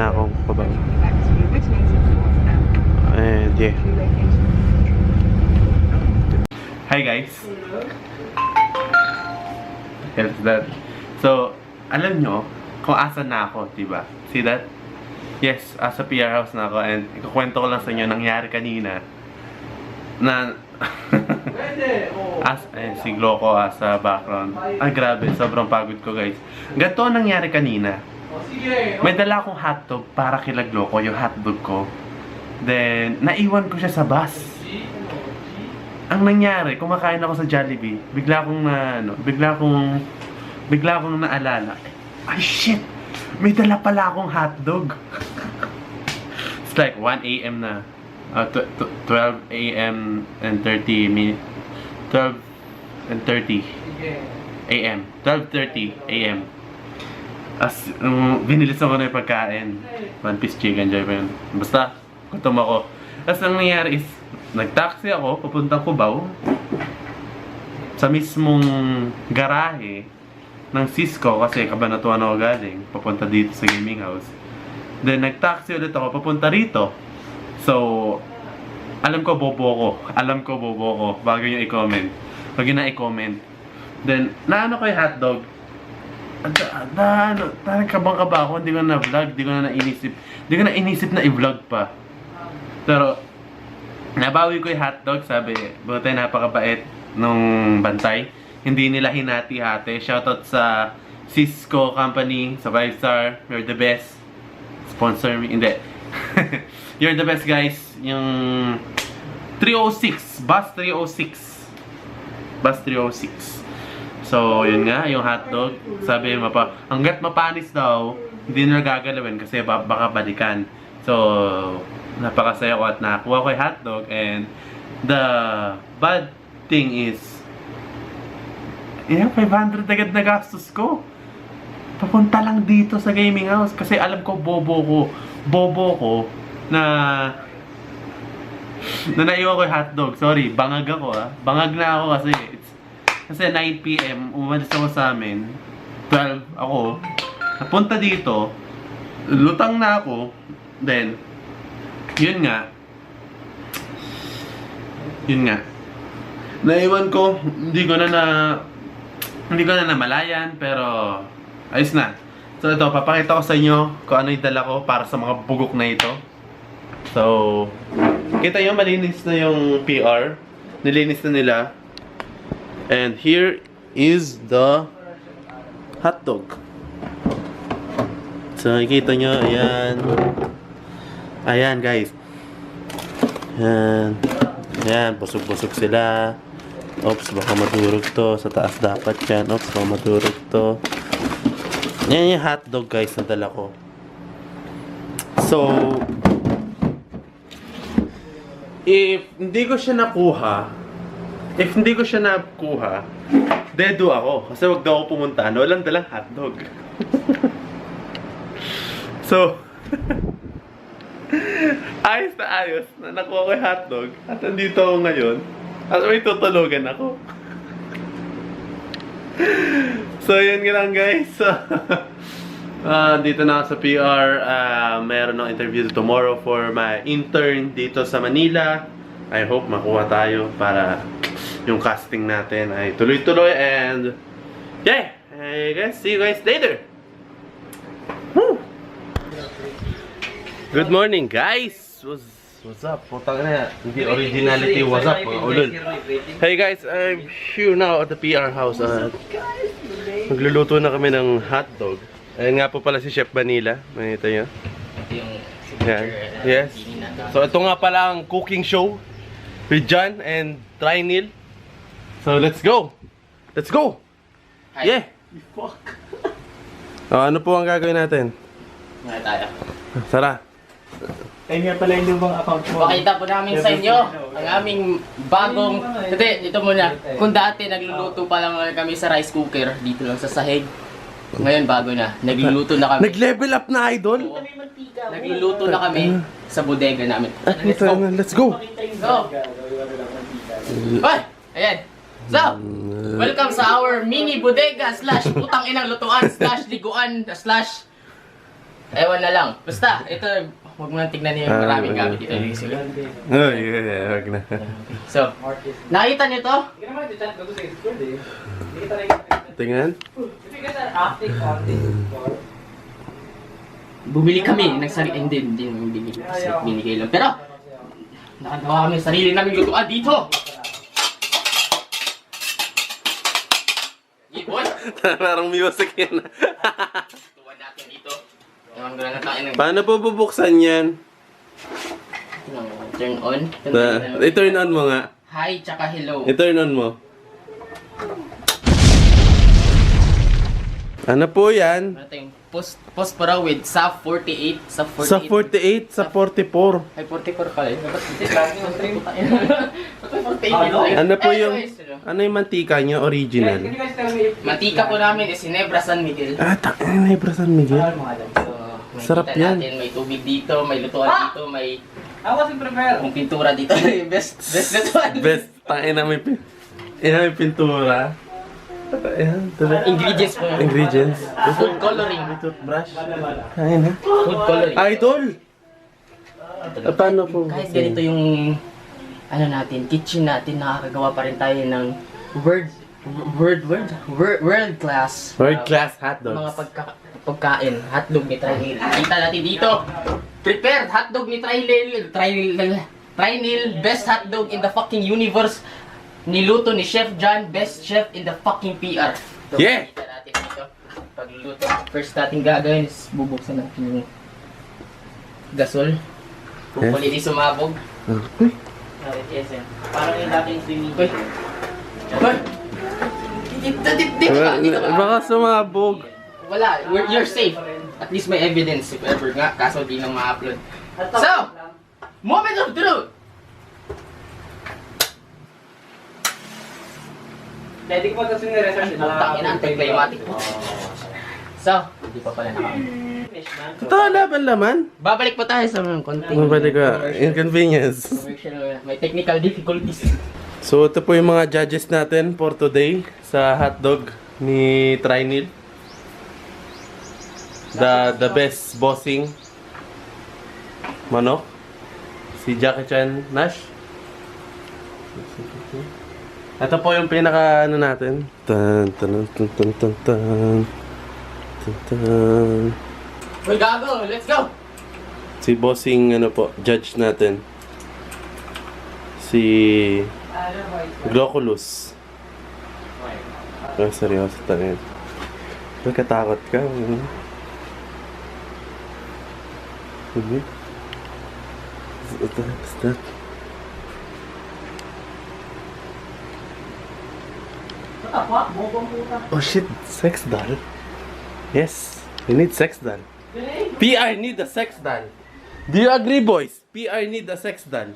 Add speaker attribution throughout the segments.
Speaker 1: na akong pabaw. And yeah. Hi guys. Here's that. So, alam nyo kung asan na ako, diba? See that? Yes, sa PR house na ako. And ikukwento ko lang sa inyo nangyari kanina na si Gloco sa background. Ay grabe, sobrang pagod ko guys. Ganito ang nangyari kanina. May dala akong hotdog para kila Gloco, yung hotdog ko. Then, naiwan ko siya sa bus. Ang nangyari, kumakain ako sa Jollibee, bigla akong naalala. Ay shit! May dala pala akong hotdog. It's like 1 AM na. 12 AM and 30 minutes. 12 and 30 AM. 12:30 AM. As binilisan ko na yung pagkain. One piece chicken joy pa yun. Basta, gutom ako. As ang nangyari is, nag-taxi ako, papuntang Cubao. Sa mismong garahe ng Cisco, kasi Cabanatuan ako galing, papunta dito sa gaming house. Then, nag-taxi ulit ako, papunta rito. So, alam ko bobo ko, bago nyo i-comment. Bago na i-comment. Then, naano ko yung hotdog. Parang kabang-kaba ako, hindi ko na vlog, hindi ko na inisip na i-vlog pa. Pero, nabawi ko yung hotdog, sabi, buti napakabait nung bantay. Hindi nila hinati-hati. Shoutout sa Cisco Company, sa 5-star, you're the best. Sponsor me, hindi. You're the best guys. Yung 306, bus 306. Bus 306. So, yun nga, yung hotdog. Sabi, hanggat mapanis daw, hindi nila gagalawin kasi baka balikan. So, napakasaya ko at nakakuha ko yung hotdog. And the bad thing is, 500 agad na gastos ko. Papunta lang dito sa gaming house. Kasi alam ko, bobo ko na naiwan ko yung hotdog. Sorry, bangag ako Bangag na ako kasi 9 PM, umalis ako sa amin. 12 ako. Napunta dito. Lutang na ako. Then, yun nga. Naiwan ko, hindi ko na namalayan, pero ayos na. So ito, papakita ko sa inyo kung ano yung dala ko para sa mga bugok na ito. So, kita nyo, malinis na yung PR. Nilinis na nila. And here is the hotdog. So, nakikita nyo, ayan. Ayan, guys. Ayan, busog-busog sila. Oops, baka madurog to. Sa taas dapat yan. Oops, baka madurog to. Yan yung hotdog, guys, na dala ko. So, if hindi ko siya nakuha, dedo ako. Kasi wag daw ako pumunta. Walang dalang hotdog. So, ayos na nakuha ko yung hotdog. At nandito ako ngayon. At may tutulugan ako. So, yun nga lang guys. Dito na ako sa PR. Meron ng interview tomorrow for my intern dito sa Manila. I hope makuha tayo para yung casting natin ay tuloy-tuloy. And yeah, hey guys, see you guys later. Woo! Good morning guys. What's up? Putang na, hindi originality. What's up mga ulol? Hey guys, I'm here now at the PR house. Magluluto na kami ng hotdog. Ayan nga po pala si Chef Vanilla. Manita nyo. Yan. Yes. So ito nga pala ang cooking show with John and Trinil. So let's go. Let's go. Yeah. Fuck. Ano po ang gagawin natin?
Speaker 2: Ngayon tayo.
Speaker 1: Tara.
Speaker 3: Ayun nga pala yung lubang account mo.
Speaker 2: Pakita po namin sa inyo ang aming bagong... Hindi, dito muna. Kung dati nagluluto pa lang kami sa rice cooker, dito lang sa sahig. Ngayon bago na. Nagluluto na kami.
Speaker 1: Nag-level up na, idol?
Speaker 2: Oo. Nagluluto na kami sa bodega namin.
Speaker 1: Let's go.
Speaker 2: Go! Hoy! Ayan. So, welcome sa our mini bodega / putang inang lutuan / liguan / Ewan na lang. Basta, ito, huwag mo nang tignan yung maraming gamit dito.
Speaker 1: Oh, yeah, wag na.
Speaker 2: So, nakita niyo to?
Speaker 1: Tingnan.
Speaker 2: Bumili kami ng sarili. Hindi binigay lang. Pero, nakagawa kami ng sarili namin lutuan dito. Ibon!
Speaker 1: Parang music yun.
Speaker 2: Lutuan natin dito. Ewan ko lang na tayo ng...
Speaker 1: Paano po bubuksan yan?
Speaker 2: Turn on.
Speaker 1: I-turn on mo nga.
Speaker 2: Hi, tsaka hello.
Speaker 1: I-turn on mo. Ano po yan?
Speaker 2: Ano tayong post para with SAF 48. SAF 48.
Speaker 1: Sa 48, sa 44.
Speaker 2: Ay, 44 pala yun. Dapat hindi lagi ng 3.
Speaker 1: Ano po yung, ano yung mantika nyo, original?
Speaker 2: Mantika po namin is Ginebra San Miguel.
Speaker 1: Ah, Nebra San Miguel.
Speaker 2: So, may
Speaker 1: Sarap
Speaker 2: kita
Speaker 1: yan.
Speaker 2: natin, may tubig dito, may lutuan dito, may
Speaker 3: Ako si prepare.
Speaker 2: may pintura dito. best lutuan.
Speaker 1: Best, tangin na may, may pintura. Ayan, diba?
Speaker 2: Ingredients po.
Speaker 1: Ingredients.
Speaker 2: Food coloring.
Speaker 1: Toothbrush. Ayun ha.
Speaker 2: Food coloring.
Speaker 1: Idol! Paano po?
Speaker 2: Kahit ganito yung ano natin, kitchen natin, nakakagawa pa rin tayo ng world class
Speaker 1: World class
Speaker 2: mga
Speaker 1: hotdogs.
Speaker 2: pagkain, hotdog ni Trinil. Kita natin dito, prepared hotdog ni Trinil, best hotdog in the fucking universe. Niluto ni Chef John, best chef in the fucking PR. So,
Speaker 1: Yeah!
Speaker 2: kita natin dito, pagluluto. First natin gagawin is bubuksan natin yung gasol. Hopefully di sumabog.
Speaker 1: Uy!
Speaker 2: Parang yung dating swimming pool. Hoy! Dito ka.
Speaker 1: Baka sumabog.
Speaker 2: Wala, you're safe. At least may evidence if ever nga, kaso di nang ma-upload. So, moment of truth!
Speaker 3: Pwede ko pa kasi ni-research
Speaker 2: Tangin na, anti-climatic po. So, hindi pa pala nakakita.
Speaker 1: Totoo laban.
Speaker 2: Babalik pa tayo sa mga konting
Speaker 1: Mabalik ka. Inconvenience.
Speaker 2: commercial, may technical difficulties.
Speaker 1: So, ito po yung mga judges natin for today sa hotdog ni Trinil. The best bossing manok. Si Jackie Chan Nash. Ito po yung pinaka ano natin. Tan tan tan tan tan tan. Tan tan.
Speaker 2: Uy, gago! Let's go!
Speaker 1: Si bossing ano po, judge natin. Si Gloculus. Oh, seryoso talaga. Nagkatakot ka. What's that? Oh shit, sex doll? Yes, we need sex doll. PR need a sex doll. Do you agree, boys? PR need a sex doll.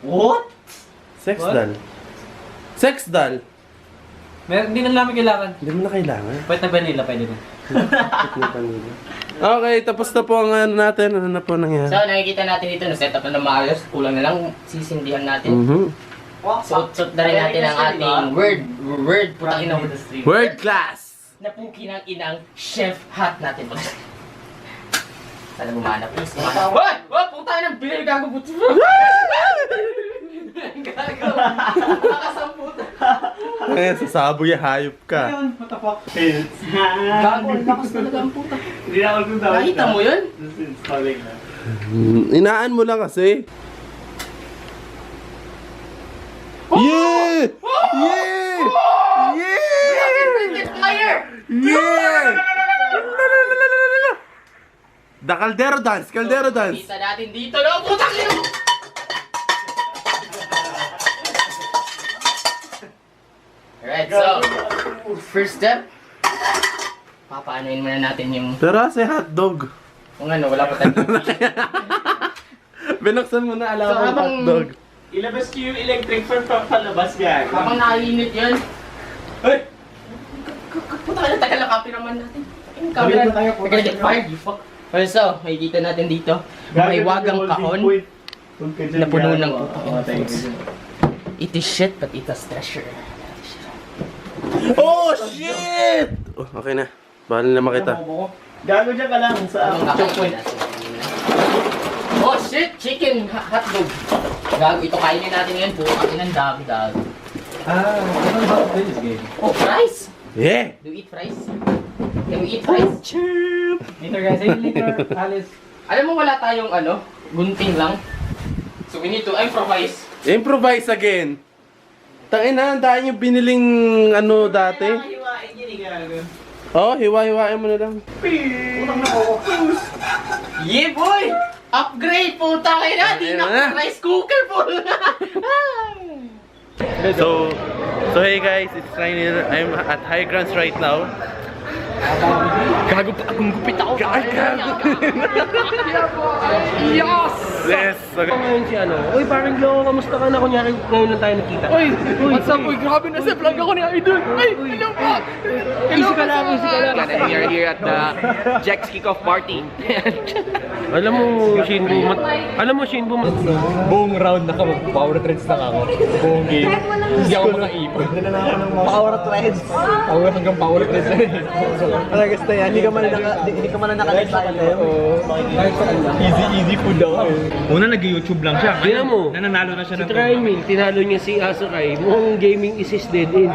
Speaker 2: What?
Speaker 1: Sex doll. Sex doll.
Speaker 3: Hindi na namin kailangan.
Speaker 1: Hindi mo na kailangan.
Speaker 3: Pwede na vanilla, pwede na.
Speaker 1: Okay, tapos na po ang ano natin. Ano na po nangyari?
Speaker 2: So, nakikita natin dito, na-set up na maayos. Kulang na lang sisindihan natin. Suot na rin natin ang ating word, putang ina.
Speaker 1: World class!
Speaker 2: Napuki ng inang chef hat natin. Sana bumana, please. Bumana. Hoy! Oh, puta ng bilir, gago buto. Gago. Nakasamputa.
Speaker 1: Eh, sasaboy, hayop ka.
Speaker 3: What the fuck?
Speaker 2: Gago, lakas talaga ang puta.
Speaker 3: Hindi na ako kung tawag.
Speaker 2: Nakita mo yun?
Speaker 3: Just installing na.
Speaker 1: Inaan mo lang kasi. Yeah! Yeah! Yeah!
Speaker 2: Fire!
Speaker 1: Yeah! The Caldero dance! Caldero dance!
Speaker 2: Kita natin dito, no? Putang ina! Alright, so, first step, papaanoin muna natin yung,
Speaker 1: Pero kasi hotdog.
Speaker 2: kung ano, wala pa tayong
Speaker 1: Binuksan mo na alam
Speaker 2: So,
Speaker 1: mo
Speaker 2: habang-
Speaker 1: hotdog.
Speaker 3: Ilabas ko yung electric fan palabas yan.
Speaker 2: Habang nakainit yun,
Speaker 3: Hey!
Speaker 2: puta ka na, tagal na copy naman natin. Yung camera,
Speaker 3: Balik na tayo,
Speaker 2: we're gonna get fired, you fuck. Well, so, makikita natin dito, may wagang kahon na puno ng putang foods. It is shit, but it has treasure.
Speaker 1: Oh shit! Oh, okay na. Bali na makita.
Speaker 3: Gago dyan ka lang sa
Speaker 2: Anong kakainin natin? Oh shit! Chicken hotdog! Gago, ito kainin natin ngayon. Bukakin ng dami.
Speaker 4: Ano ba this game?
Speaker 2: Oh, fries!
Speaker 1: Yeah!
Speaker 2: Do you eat fries? Can we eat fries?
Speaker 4: Later guys, later, Alice.
Speaker 2: Alam mo wala tayong gunting lang. So we need to improvise.
Speaker 1: Improvise again. Tangin na, ang dahil yung biniling dati.
Speaker 3: Hiwain yun eh, gago.
Speaker 1: Oh, hiwa-hiwain mo na lang.
Speaker 3: Unang na-focus.
Speaker 2: Yeah boy! Upgrade! Puta kayo na! Di
Speaker 1: Ayun
Speaker 2: na
Speaker 1: na.
Speaker 2: rice cooker po!
Speaker 1: So hey guys, it's Rainier. I'm at High Grounds right now.
Speaker 2: Gago pa akong gupit ako!
Speaker 1: Yes! Yes! Okay.
Speaker 4: Ngayon si Uy, parang Lo, kamusta ka na? Kunyari, ngayon lang tayo nakita.
Speaker 2: What's up? Uy, grabe na sa vlog ako ni Idol! Ay, hello po!
Speaker 4: Easy ka lang.
Speaker 2: We are here at the Jack's Kickoff Party.
Speaker 4: Alam mo, Shinbu, buong round na power threads lang ako. Buong game. Hindi ako makaipon. Power threads. Hanggang power threads na
Speaker 5: Talaga gusto yan, hindi ka man nakalit sa akin ngayon.
Speaker 4: Easy food daw.
Speaker 6: Una nag-YouTube lang siya.
Speaker 4: Tingnan mo.
Speaker 6: Nananalo na siya
Speaker 4: Si
Speaker 6: ng
Speaker 4: Trymin, tinalo niya si Asukai. Mukhang gaming is his dead end.